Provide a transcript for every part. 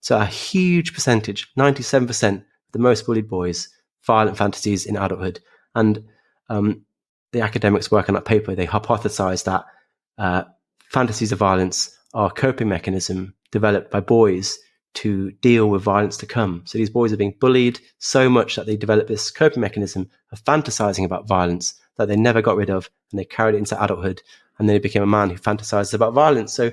So a huge percentage, 97% of the most bullied boys, violent fantasies in adulthood. And the academics work on that paper, they hypothesize that fantasies of violence are a coping mechanism developed by boys to deal with violence to come. So these boys are being bullied so much that they develop this coping mechanism of fantasizing about violence that they never got rid of, and they carried it into adulthood, and then they became a man who fantasizes about violence. So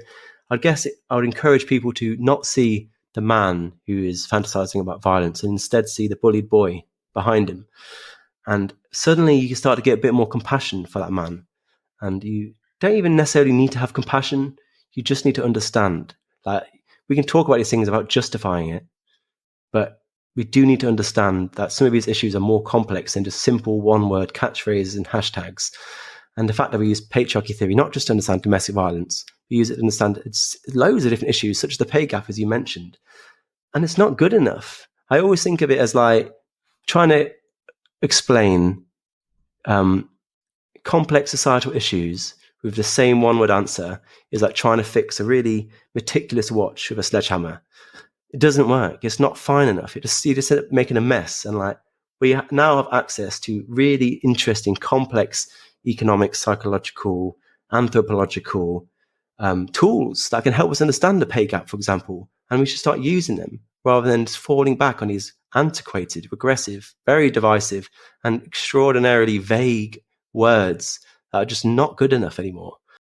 I guess I would encourage people to not see the man who is fantasizing about violence and instead see the bullied boy behind him. And suddenly you can start to get a bit more compassion for that man. And you don't even necessarily need to have compassion. You just need to understand. Like, we can talk about these things about justifying it, but we do need to understand that some of these issues are more complex than just simple one-word catchphrases and hashtags. And the fact that we use patriarchy theory, not just to understand domestic violence, we use it to understand it's loads of different issues, such as the pay gap, as you mentioned. And it's not good enough. I always think of it as like trying to explain complex societal issues with the same one-word answer is like trying to fix a really meticulous watch with a sledgehammer. It doesn't work. It's not fine enough. You just end up making a mess. And like, we now have access to really interesting, complex economic, psychological, anthropological tools that can help us understand the pay gap, for example. And we should start using them rather than just falling back on these antiquated, regressive, very divisive, and extraordinarily vague words that are just not good enough anymore.